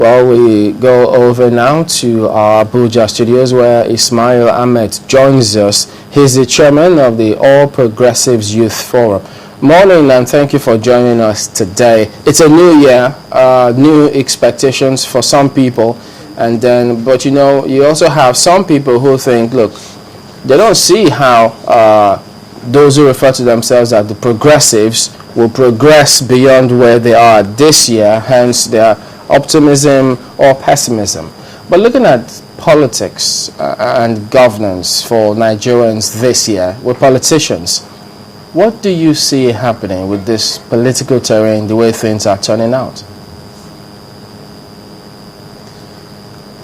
Well, we go over now to our Abuja studios where Ismaeel Ahmed joins us. He's the chairman of the All Progressives Youth Forum. Morning, and thank you for joining us today. It's a new year, new expectations for some people, but you also have some people who think, look, they don't see how those who refer to themselves as the progressives will progress beyond where they are this year, hence their optimism or pessimism. But looking at politics and governance for Nigerians this year, with politicians, what do you see happening with this political terrain, the way things are turning out?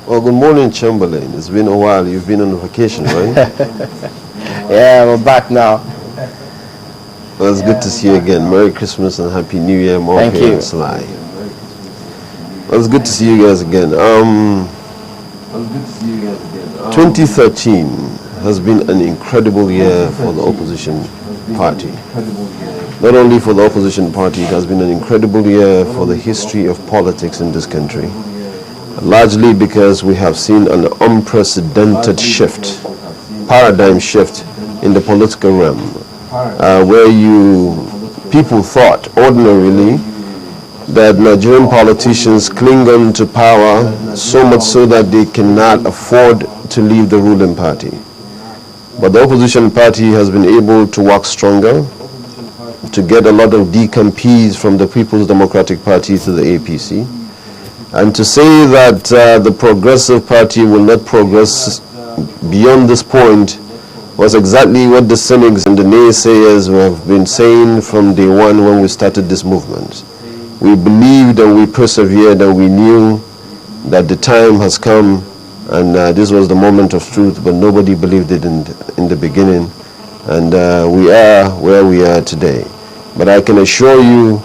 Well, good morning, Chamberlain. It's been a while. You've been on vacation, right? Yeah, we're back now. Well, it's good to see you again. Merry Christmas and Happy New Year, Thank you. and Sly. Well, it's good to see you guys again. 2013 has been an incredible year for the opposition party. Not only for the opposition party, it has been an incredible year for the history of politics in this country. Largely because we have seen an unprecedented shift, paradigm shift in the political realm, where people thought ordinarily that Nigerian politicians cling on to power so much so that they cannot afford to leave the ruling party. But the opposition party has been able to work stronger, to get a lot of decompees from the People's Democratic Party to the APC, and to say that the Progressive Party will not progress beyond this point was exactly what the cynics and the naysayers have been saying from day one when we started this movement. We believed and we persevered and we knew that the time has come and this was the moment of truth, but nobody believed it in the beginning, and we are where we are today. But I can assure you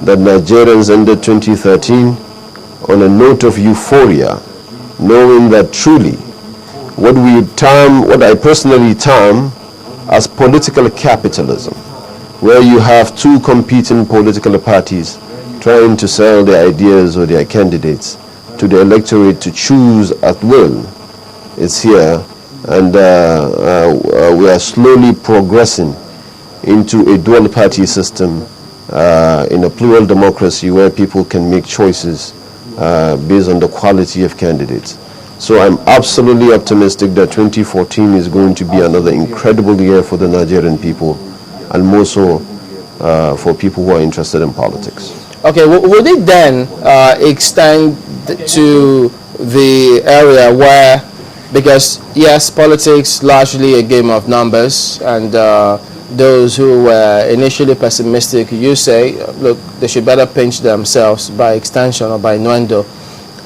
that Nigerians ended 2013 on a note of euphoria, knowing that truly what I personally term as political capitalism, where you have two competing political parties trying to sell their ideas or their candidates to the electorate to choose at will, is here, and we are slowly progressing into a dual party system in a plural democracy where people can make choices based on the quality of candidates. So I'm absolutely optimistic that 2014 is going to be another incredible year for the Nigerian people, and more so for people who are interested in politics. Okay, would it then extend to the area where, because yes, politics largely a game of numbers, and those who were initially pessimistic, you say, look, they should better pinch themselves by extension or by innuendo.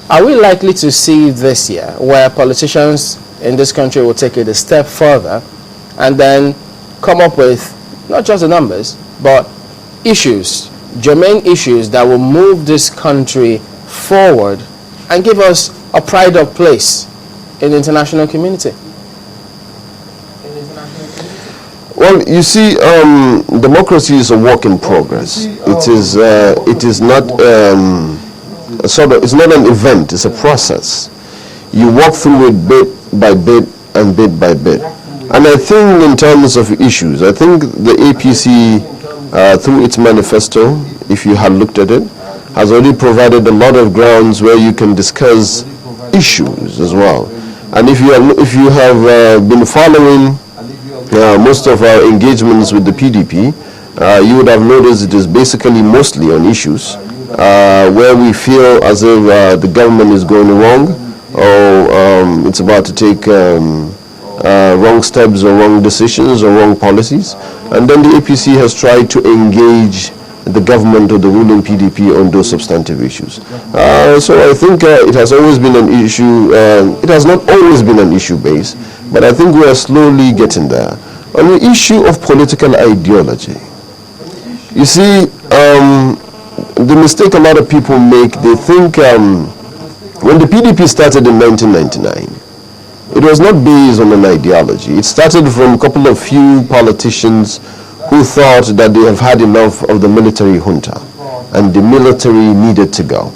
Are we likely to see this year where politicians in this country will take it a step further and then come up with not just the numbers, but issues, germane issues that will move this country forward and give us a pride of place in the international community? Well, you see, democracy is a work in progress. It is not it's not an event. It's a process. You walk through it bit by bit and bit by bit. And I think in terms of issues, I think the APC, through its manifesto, if you had looked at it, has already provided a lot of grounds where you can discuss issues as well. And if you have been following most of our engagements with the PDP, you would have noticed it is basically mostly on issues where we feel as if the government is going wrong, or it's about to take wrong steps or wrong decisions or wrong policies. And then the APC has tried to engage the government or the ruling PDP on those substantive issues. So I think it has always been an issue. It has not always been an issue base, but I think we are slowly getting there. On the issue of political ideology, you see, the mistake a lot of people make, they think when the PDP started in 1999, it was not based on an ideology. It started from a couple of few politicians who thought that they have had enough of the military junta and the military needed to go.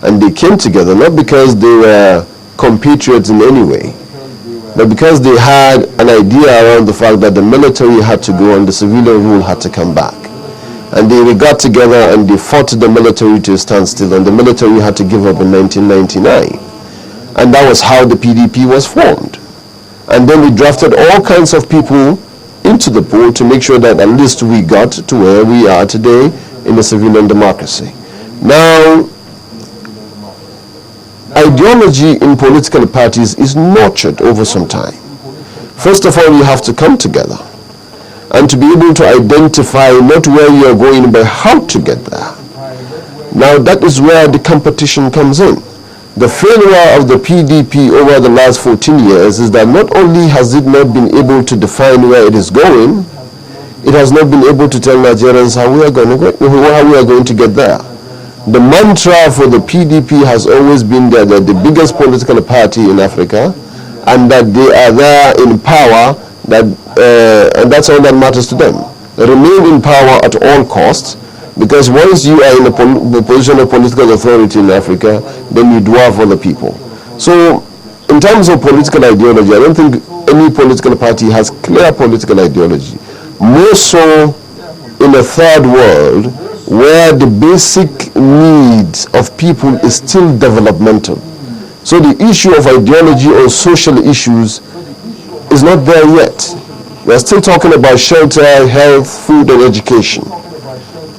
And they came together not because they were compatriots in any way, but because they had an idea around the fact that the military had to go and the civilian rule had to come back. And they got together and they fought the military to a standstill, and the military had to give up in 1999. And that was how the PDP was formed. And then we drafted all kinds of people into the pool to make sure that at least we got to where we are today in a civilian democracy. Now, ideology in political parties is nurtured over some time. First of all, you have to come together and to be able to identify not where you are going but how to get there. Now, that is where the competition comes in. The failure of the PDP over the last 14 years is that not only has it not been able to define where it is going, it has not been able to tell Nigerians how we are going to get there. The mantra for the PDP has always been that they're the biggest political party in Africa and that they are there in power, and that's all that matters to them. They remain in power at all costs, because once you are in a position of political authority in Africa, then you dwarf other people. So in terms of political ideology, I don't think any political party has clear political ideology. More so in a third world where the basic needs of people is still developmental. So the issue of ideology or social issues is not there yet. We're still talking about shelter, health, food, and education.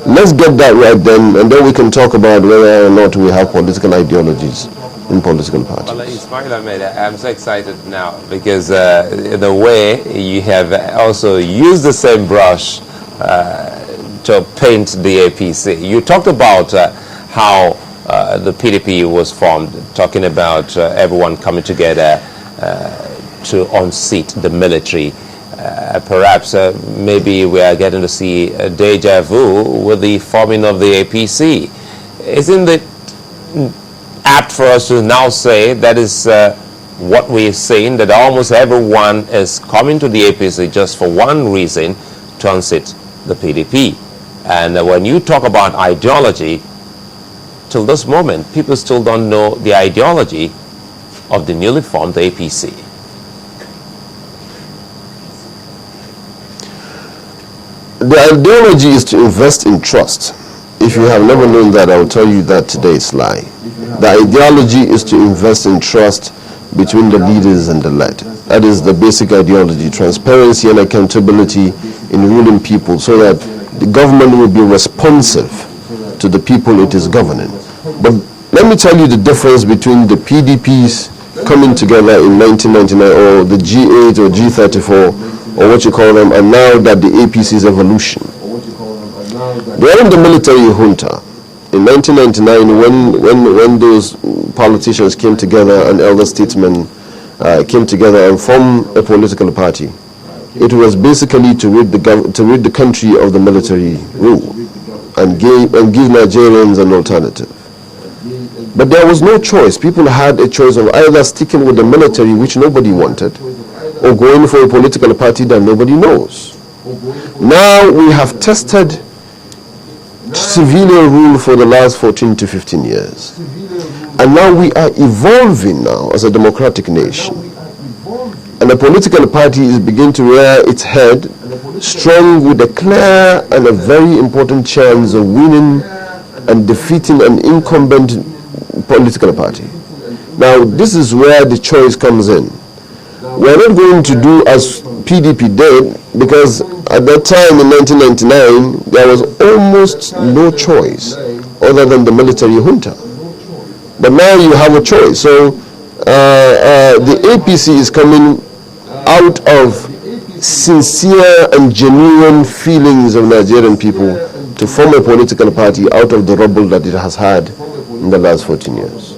Let's get that right then, and then we can talk about whether or not we have political ideologies in political parties. Well, Ismaeel Ahmed, I'm so excited now because in a way you have also used the same brush to paint the APC. You talked about how the PDP was formed, talking about everyone coming together to unseat the military. Perhaps maybe we are getting to see a deja vu with the forming of the APC. Isn't it apt for us to now say that is what we're saying, that almost everyone is coming to the APC just for one reason, to unseat the PDP? And when you talk about ideology, till this moment, people still don't know the ideology of the newly formed APC. The ideology is to invest in trust. If you have never known that, I will tell you that today is lie. The ideology is to invest in trust between the leaders and the led. That is the basic ideology, transparency and accountability in ruling people so that the government will be responsive to the people it is governing. But let me tell you the difference between the PDPs coming together in 1999 or the G8 or G34 or what you call them, and now that the APC's evolution. They are in the military junta. In 1999, when those politicians came together and elder statesmen came together and formed a political party, it was basically to rid the country of the military rule and give Nigerians an alternative. But there was no choice. People had a choice of either sticking with the military, which nobody wanted, or going for a political party that nobody knows. Now we have tested civilian rule for the last 14 to 15 years. And now we are evolving now as a democratic nation. And the political party is beginning to rear its head, strong with a clear and a very important chance of winning and defeating an incumbent political party. Now this is where the choice comes in. We're not going to do as PDP did, because at that time in 1999 there was almost no choice other than the military junta. But now you have a choice. So the APC is coming out of sincere and genuine feelings of Nigerian people to form a political party out of the rubble that it has had in the last 14 years.